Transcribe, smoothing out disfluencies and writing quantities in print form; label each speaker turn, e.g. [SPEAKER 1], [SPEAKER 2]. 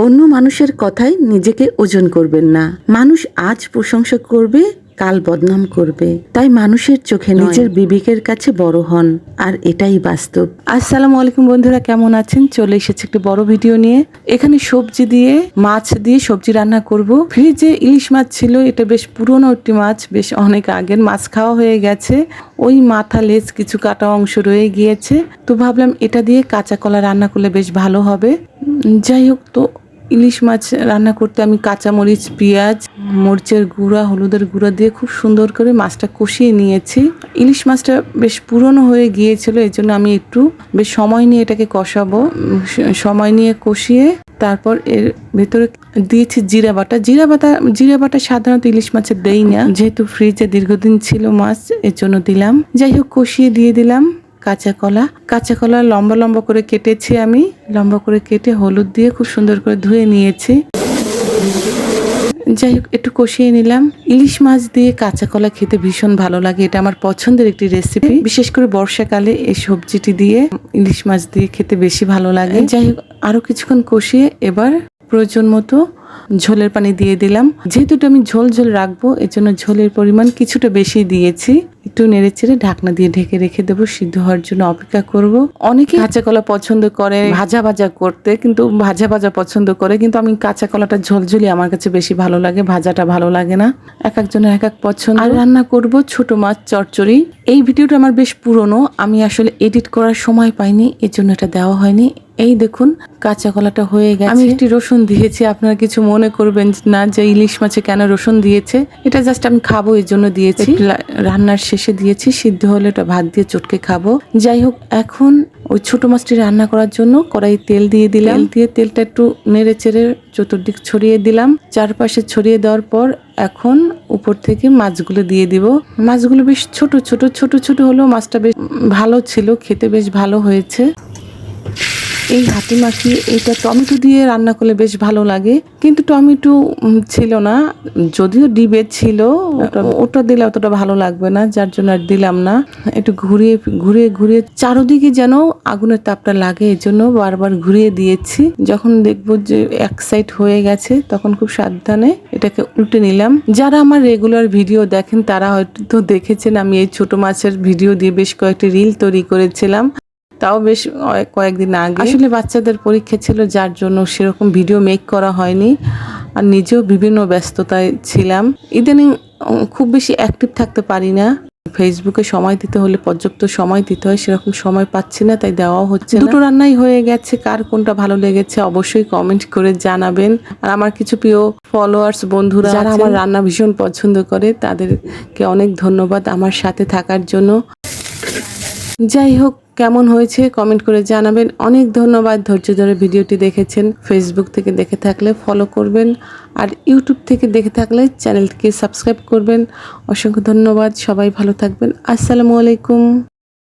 [SPEAKER 1] অন্য মানুষের কথায় নিজেকে ওজন করবেন না। মানুষ আজ প্রশংসা করবে, কাল বদনাম করবে। তাই মানুষের চোখে নিজের বিবেকের কাছে বড় হন, আর এটাই বাস্তব। আসসালামু আলাইকুম বন্ধুরা, কেমন আছেন? চলে এসেছি একটি বড় ভিডিও নিয়ে। এখানে সবজি দিয়ে, মাছ দিয়ে সবজি রান্না করব। ফ্রিজে ইলিশ মাছ ছিল, এটা বেশ পুরনো একটি মাছ, বেশ অনেক আগের মাছ, খাওয়া হয়ে গেছে। ওই মাথা লেজ কিছু কাটা অংশ রয়ে গিয়েছে, তো ভাবলাম এটা দিয়ে কাঁচা কলা রান্না করলে বেশ ভালো হবে। যাই হোক, তো ইলিশ মাছ রান্না করতে আমি কাঁচামরিচ, পেঁয়াজ, মরিচের গুঁড়া, হলুদের গুঁড়া দিয়ে খুব সুন্দর করে মাছটা কষিয়ে নিয়েছি। ইলিশ মাছটা বেশ পুরনো হয়ে গিয়েছিল, এই জন্য আমি একটু বেশ সময় নিয়ে এটাকে কষাবো। সময় নিয়ে কষিয়ে তারপর এর ভেতরে দিয়েছি জিরা বাটা। জিরা বাটা সাধারণত ইলিশ মাছে দেই না, যেহেতু ফ্রিজে দীর্ঘদিন ছিল মাছ, এর জন্য দিলাম। যাই হোক, কষিয়ে দিয়ে দিলাম কাঁচা কলা লম্বা লম্বা করে কেটেছি আমি। লম্বা করে কেটে হলুদ দিয়ে খুব সুন্দর করে ধুয়ে নিয়েছি। যাই হোক, একটু কষিয়ে নিলাম। ইলিশ মাছ দিয়ে কাঁচা কলা খেতে ভীষণ ভালো লাগে, এটা আমার পছন্দের একটি রেসিপি। বিশেষ করে বর্ষাকালে এই সবজিটি দিয়ে, ইলিশ মাছ দিয়ে খেতে বেশি ভালো লাগে। যাই হোক, আরো কিছুক্ষণ কষিয়ে এবার প্রয়োজন মতো ঝোলের পানি দিয়ে দিলাম। যেহেতু আমি ঝোল রাখবো, এর জন্য ঝোলের পরিমাণ কিছুটা বেশি দিয়েছি। একটু নেড়ে চেড়ে ঢাকনা দিয়ে ঢেকে রেখে দেবো, সিদ্ধ হওয়ার জন্য অপেক্ষা করব। অনেকে কাঁচা কলা পছন্দ করে ভাজা করতে, কিন্তু ভাজা পছন্দ করে, কিন্তু আমি কাঁচা কলাটা ঝোলঝুলি আমার কাছে বেশি ভালো লাগে, ভাজাটা ভালো লাগে না। এক একজনের এক এক পছন্দ। আর রান্না করব ছোট মাছ চচ্চড়ি। এই ভিডিওটা আমার বেশ পুরনো, আমি আসলে এডিট করার সময় পাইনি, এর জন্য এটা দেওয়া হয়নি। এই দেখুন, কাঁচা কলাটা হয়ে গেছে। আমি একটি রসুন দিয়েছি, আপনারা কিছু মনে করবেন না যে ইলিশ মাছে কেন রসুন দিয়েছে। এটা জাস্ট আমি খাবো এই জন্য দিয়েছি। রান্নার শেষে দিয়েছি, সিদ্ধ হলে এটা ভাত দিয়ে চটকে খাবো। যাই হোক, এখন ওই ছোট মাছটি রান্না করার জন্য কড়াই তেল দিয়ে দিলাম। দিয়ে তেলটা একটু নেড়ে চেড়ে চতুর্দিক ছড়িয়ে দিলাম। চারপাশে ছড়িয়ে দেওয়ার পর এখন উপর থেকে মাছগুলো দিয়ে দিব। মাছগুলো বেশ ছোট হলেও মাছটা বেশ ভালো ছিল, খেতে বেশ ভালো হয়েছে। এই হাতি মাখি এটা টমেটো দিয়ে রান্না করলে বেশ ভালো লাগে, কিন্তু টমেটো ছিল না, যদিও ডিবে ছিল, ওটা দিলে অতটা ভালো লাগবে না, যার জন্য আর দিলাম না। একটু ঘুরিয়ে চারোদিকে যেন আগুনের তাপটা লাগে, এই জন্য বারবার ঘুরিয়ে দিয়েছি। যখন দেখবো যে এক সাইড হয়ে গেছে, তখন খুব সাবধানে এটাকে উল্টে নিলাম। যারা আমার রেগুলার ভিডিও দেখেন তারা হয়তো দেখেছেন, আমি এই ছোট মাছের ভিডিও দিয়ে বেশ কয়েকটি রিল তৈরি করেছিলাম, তাও বেশ কয়েকদিন আগে। আসলে বাচ্চাদের পরীক্ষা ছিল, যার জন্য সেরকম ভিডিও মেক করা হয়নি, আর নিজেও বিভিন্ন ব্যস্ততায় ছিলাম। ইদানিং খুব বেশি অ্যাক্টিভ থাকতে পারি না। ফেসবুকে সময় দিতে হলে পর্যাপ্ত সময় দিতে হয়, সেরকম সময় পাচ্ছি না, তাই দেওয়াও হচ্ছে না। দুটো রান্নাই হয়ে গেছে, কার কোনটা ভালো লেগেছে অবশ্যই কমেন্ট করে জানাবেন। আর আমার কিছু প্রিয় ফলোয়ার্স বন্ধুরা যারা আমার রান্না ভীষণ পছন্দ করে, তাদেরকে অনেক ধন্যবাদ আমার সাথে থাকার জন্য। যাই হোক, কেমন হয়েছে কমেন্ট করে জানাবেন। অনেক ধন্যবাদ ধৈর্য ধরে ভিডিওটি দেখেছেন। ফেসবুক থেকে দেখে থাকলে ফলো করবেন, আর ইউটিউব থেকে দেখে থাকলে চ্যানেলটিকে সাবস্ক্রাইব করবেন। অসংখ্য ধন্যবাদ, সবাই ভালো থাকবেন। আসসালামু আলাইকুম।